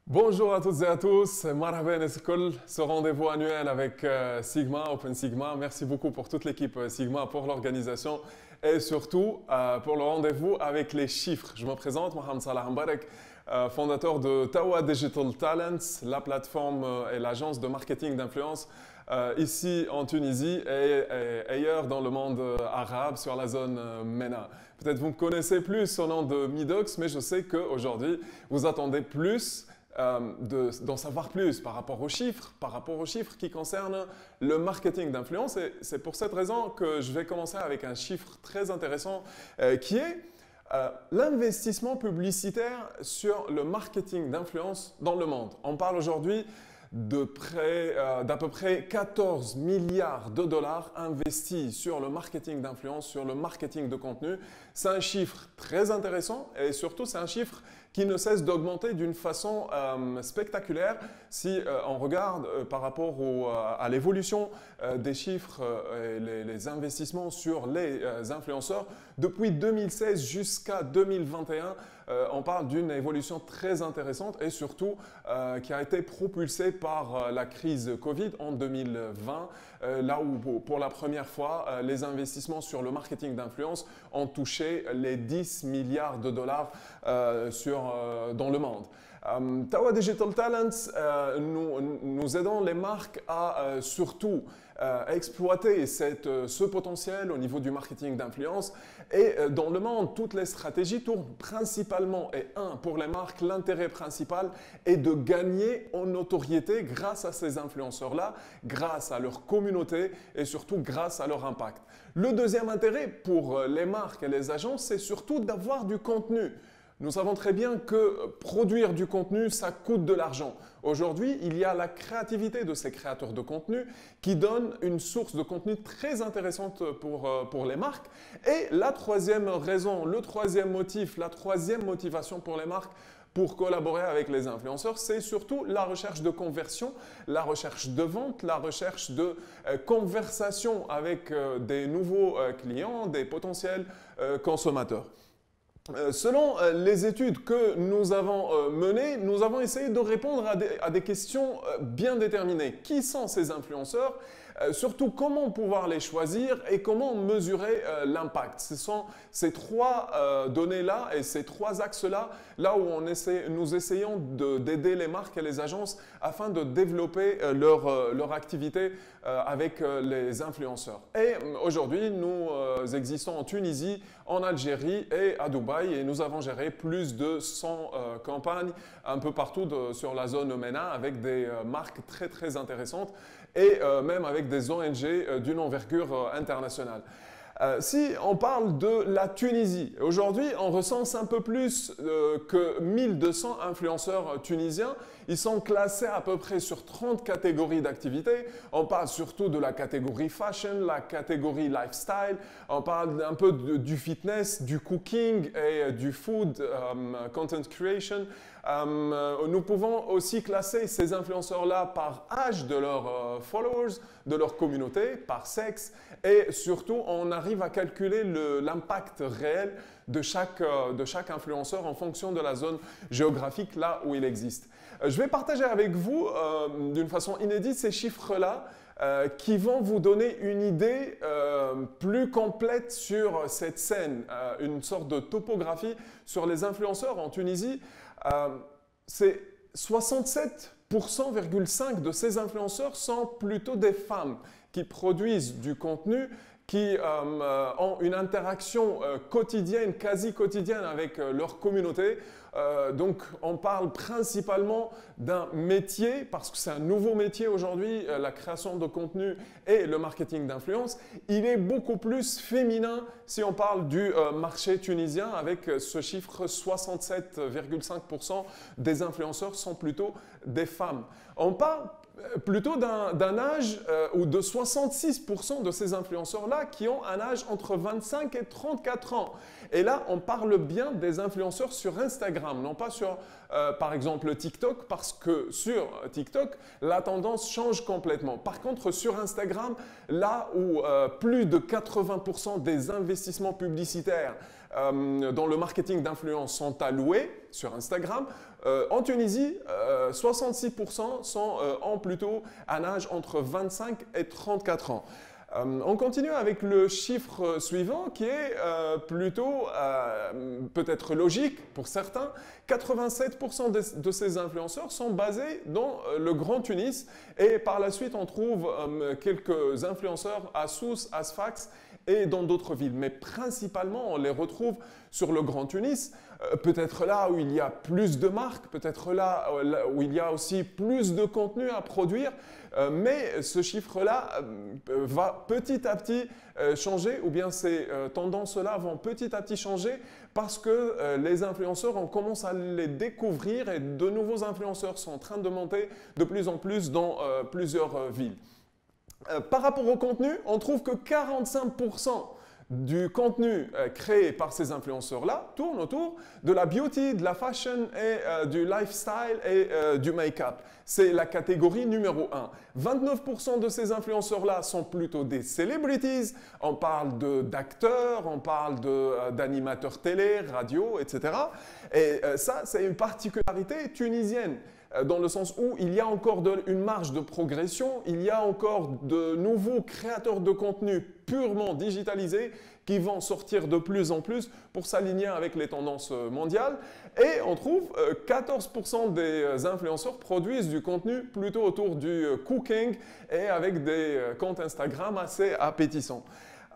Bonjour à toutes et à tous, Marhaban Eskol, ce rendez-vous annuel avec Sigma, Open Sigma. Merci beaucoup pour toute l'équipe Sigma, pour l'organisation et surtout pour le rendez-vous avec les chiffres. Je me présente, Mohamed Salah Mbarek, fondateur de Tawa Digital Talents, la plateforme et l'agence de marketing d'influence ici en Tunisie et ailleurs dans le monde arabe sur la zone MENA. Peut-être vous me connaissez plus au nom de Midox, mais je sais qu'aujourd'hui vous attendez plus d'en savoir plus par rapport aux chiffres qui concernent le marketing d'influence. Et c'est pour cette raison que je vais commencer avec un chiffre très intéressant qui est l'investissement publicitaire sur le marketing d'influence dans le monde. On parle aujourd'hui d'à peu près 14 milliards de dollars investis sur le marketing d'influence, sur le marketing de contenu. C'est un chiffre très intéressant et surtout c'est un chiffre qui ne cesse d'augmenter d'une façon spectaculaire si on regarde par rapport à l'évolution des chiffres et les investissements sur les influenceurs. Depuis 2016 jusqu'à 2021, on parle d'une évolution très intéressante et surtout qui a été propulsée par la crise Covid en 2020, là où pour la première fois, les investissements sur le marketing d'influence ont touché les 10 milliards de dollars dans le monde. Tawa Digital Talents, nous aidons les marques à surtout exploiter ce potentiel au niveau du marketing d'influence et dans le monde, toutes les stratégies tournent principalement pour les marques, l'intérêt principal est de gagner en notoriété grâce à ces influenceurs-là, grâce à leur communauté et surtout grâce à leur impact. Le deuxième intérêt pour les marques et les agences, c'est surtout d'avoir du contenu. Nous savons très bien que produire du contenu, ça coûte de l'argent. Aujourd'hui, il y a la créativité de ces créateurs de contenu qui donne une source de contenu très intéressante pour les marques. Et la troisième raison, le troisième motif, la troisième motivation pour les marques pour collaborer avec les influenceurs, c'est surtout la recherche de conversion, la recherche de vente, la recherche de conversation avec des nouveaux clients, des potentiels consommateurs. Selon les études que nous avons menées, nous avons essayé de répondre à des questions bien déterminées. Qui sont ces influenceurs? Surtout comment pouvoir les choisir et comment mesurer l'impact. Ce sont ces trois données-là et ces trois axes-là, là où nous essayons d'aider les marques et les agences afin de développer leur activité avec les influenceurs. Et aujourd'hui, nous existons en Tunisie, en Algérie et à Dubaï et nous avons géré plus de 100 campagnes un peu partout sur la zone MENA avec des marques très très intéressantes et même avec des ONG d'une envergure internationale. Si on parle de la Tunisie, aujourd'hui on recense un peu plus que 1200 influenceurs tunisiens. Ils sont classés à peu près sur 30 catégories d'activités. On parle surtout de la catégorie fashion, la catégorie lifestyle. On parle un peu du fitness, du cooking et du food, content creation. Nous pouvons aussi classer ces influenceurs-là par âge de leurs followers, de leur communauté, par sexe et surtout on arrive à calculer l'impact réel de chaque influenceur en fonction de la zone géographique là où il existe. Je vais partager avec vous d'une façon inédite ces chiffres-là qui vont vous donner une idée plus complète sur cette scène, une sorte de topographie sur les influenceurs en Tunisie. C'est 67,5% de ces influenceurs sont plutôt des femmes qui produisent du contenu, qui ont une interaction quotidienne, quasi quotidienne avec leur communauté. Donc on parle principalement d'un métier, parce que c'est un nouveau métier aujourd'hui, la création de contenu et le marketing d'influence. Il est beaucoup plus féminin si on parle du marché tunisien avec ce chiffre 67,5% des influenceurs sont plutôt des femmes. On parle plutôt d'un âge ou de 66% de ces influenceurs-là qui ont un âge entre 25 et 34 ans. Et là, on parle bien des influenceurs sur Instagram, non pas sur par exemple TikTok, parce que sur TikTok, la tendance change complètement. Par contre, sur Instagram, là où plus de 80% des investissements publicitaires dans le marketing d'influence sont alloués sur Instagram, en Tunisie, 66% ont plutôt un âge entre 25 et 34 ans. On continue avec le chiffre suivant qui est plutôt peut-être logique pour certains. 87% de ces influenceurs sont basés dans le Grand Tunis et par la suite on trouve quelques influenceurs à Sousse, à Sfax et dans d'autres villes. Mais principalement on les retrouve sur le Grand Tunis, peut-être là où il y a plus de marques, peut-être là où il y a aussi plus de contenu à produire, mais ce chiffre-là va petit à petit changer, ou bien ces tendances-là vont petit à petit changer parce que les influenceurs, on commence à les découvrir et de nouveaux influenceurs sont en train de monter de plus en plus dans plusieurs villes. Par rapport au contenu, on trouve que 45% du contenu créé par ces influenceurs-là tourne autour de la beauty, de la fashion et du lifestyle et du make-up. C'est la catégorie numéro 1. 29% de ces influenceurs-là sont plutôt des celebrities. On parle d'acteurs, on parle d'animateurs télé, radio, etc. Et ça, c'est une particularité tunisienne, dans le sens où il y a encore une marge de progression, il y a encore de nouveaux créateurs de contenu purement digitalisés qui vont sortir de plus en plus pour s'aligner avec les tendances mondiales. Et on trouve 14% des influenceurs produisent du contenu plutôt autour du cooking et avec des comptes Instagram assez appétissants.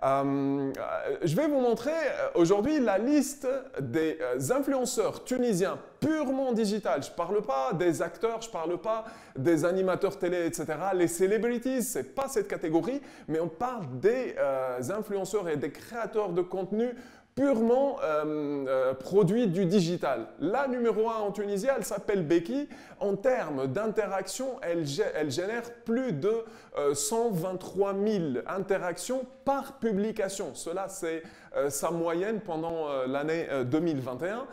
Je vais vous montrer aujourd'hui la liste des influenceurs tunisiens purement digital. Je ne parle pas des acteurs, je ne parle pas des animateurs télé, etc. Les celebrities, ce n'est pas cette catégorie, mais on parle des influenceurs et des créateurs de contenu purement produits du digital. La numéro 1 en Tunisie, elle s'appelle Becky. En termes d'interaction, elle génère plus de 123 000 interactions par publication. Cela, c'est sa moyenne pendant l'année 2021.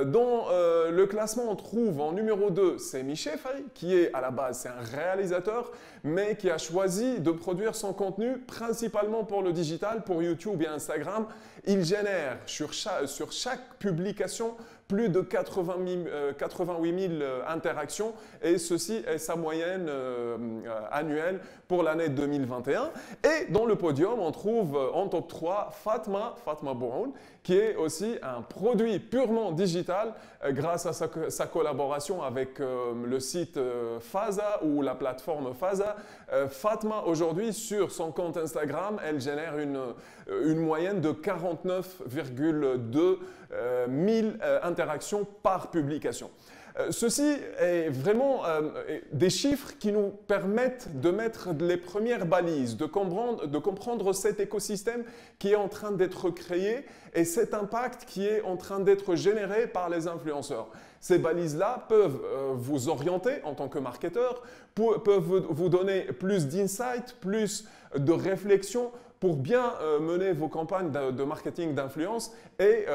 Dans le classement, on trouve en numéro 2, c'est Michel Faye, qui est à la base, c'est un réalisateur, mais qui a choisi de produire son contenu principalement pour le digital, pour YouTube et Instagram. Il génère sur chaque publication plus de 88 000 interactions et ceci est sa moyenne annuelle pour l'année 2021. Et dans le podium, on trouve en top 3 Fatma Bouhoun, qui est aussi un produit purement digital grâce à sa collaboration avec le site Faza ou la plateforme Faza. Fatma, aujourd'hui, sur son compte Instagram, elle génère une moyenne de 49,2 000 interactions par publication. Ceci est vraiment des chiffres qui nous permettent de mettre les premières balises, de comprendre cet écosystème qui est en train d'être créé et cet impact qui est en train d'être généré par les influenceurs. Ces balises-là peuvent vous orienter en tant que marketeur, peuvent vous donner plus d'insights, plus de réflexion pour bien mener vos campagnes de marketing d'influence. Et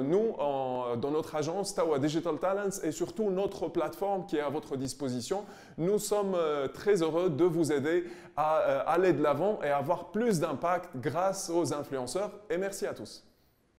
nous, dans notre agence Tawa Digital Talents et surtout notre plateforme qui est à votre disposition, nous sommes très heureux de vous aider à aller de l'avant et avoir plus d'impact grâce aux influenceurs. Et merci à tous.